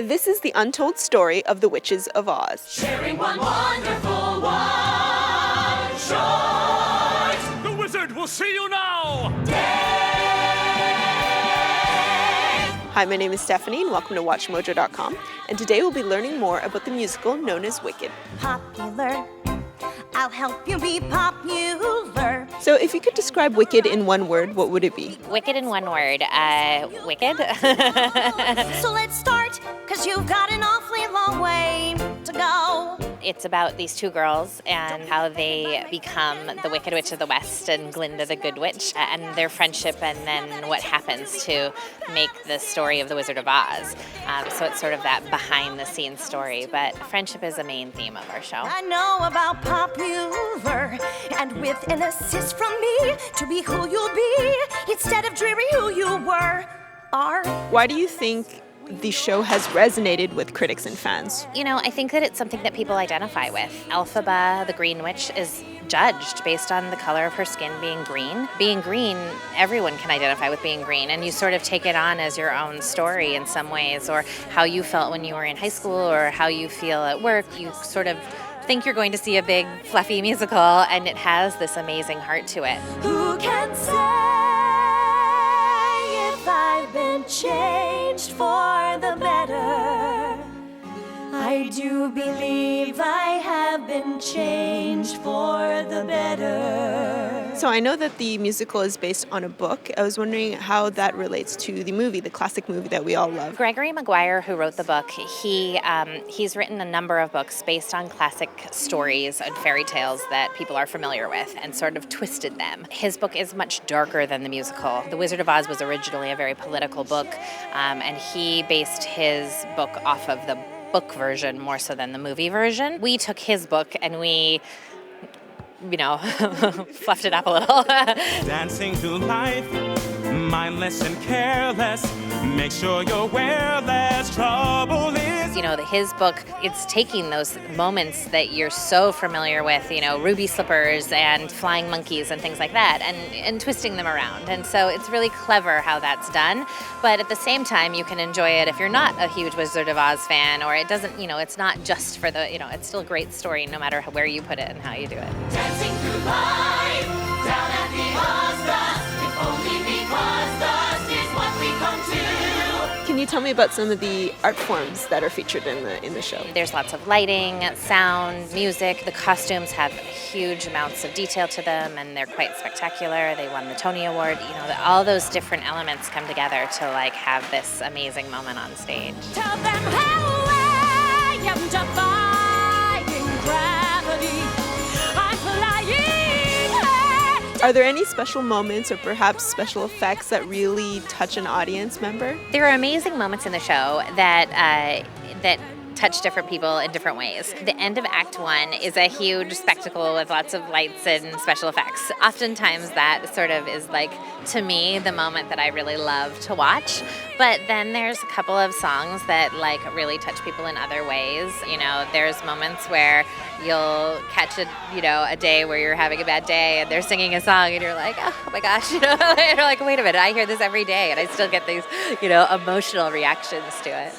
This is the untold story of the Witches of Oz. Sharing one wonderful one short. The wizard will see you now! Hi, my name is Stephanie, and welcome to WatchMojo.com. And today we'll be learning more about the musical known as Wicked. Popular, I'll help you be popular. So if you could describe Wicked in one word, what would it be? Wicked in one word. Wicked? So let's start, because you've got an awfully long way to go. It's about these two girls and how they become the Wicked Witch of the West and Glinda the Good Witch, and their friendship, and then what happens to make the story of the Wizard of Oz. So it's sort of that behind-the-scenes story, but friendship is a main theme of our show. I know about popular, and with an assist from me to be who you'll be instead of dreary who you are. Why do you think the show has resonated with critics and fans? You know, I think that it's something that people identify with. Elphaba, the Green Witch, is judged based on the color of her skin being green. Being green, everyone can identify with being green, and you sort of take it on as your own story in some ways, or how you felt when you were in high school, or how you feel at work. You sort of think you're going to see a big, fluffy musical, and it has this amazing heart to it. Who can say if I've been changed for the better? I do believe I have been changed for the better. So I know that the musical is based on a book. I was wondering how that relates to the movie, the classic movie that we all love. Gregory Maguire, who wrote the book, he's written a number of books based on classic stories and fairy tales that people are familiar with and sort of twisted them. His book is much darker than the musical. The Wizard of Oz was originally a very political book, and he based his book off of the book version more so than the movie version. We took his book and we, fluffed it up a little. Dancing to life, mindless and careless. Make sure you're where less trouble is. His book, it's taking those moments that you're so familiar with, ruby slippers and flying monkeys and things like that, and twisting them around. And so it's really clever how that's done. But at the same time, you can enjoy it if you're not a huge Wizard of Oz fan, or it doesn't, it's not just for the, it's still a great story no matter where you put it and how you do it. Dancing through life, down at the Oz dust, if only because dust is what we come to. Can you tell me about some of the art forms that are featured in the show? There's lots of lighting, sound, music. The costumes have huge amounts of detail to them, and they're quite spectacular. They won the Tony Award. All those different elements come together to have this amazing moment on stage. Tell them how I am defying gravity. I'm flying. Are there any special moments or perhaps special effects that really touch an audience member? There are amazing moments in the show that touch different people in different ways. The end of Act 1 is a huge spectacle with lots of lights and special effects. Oftentimes that sort of is to me, the moment that I really love to watch. But then there's a couple of songs that really touch people in other ways. There's moments where you'll catch a day where you're having a bad day and they're singing a song and you're like, oh my gosh, and you're like, wait a minute, I hear this every day and I still get these, emotional reactions to it.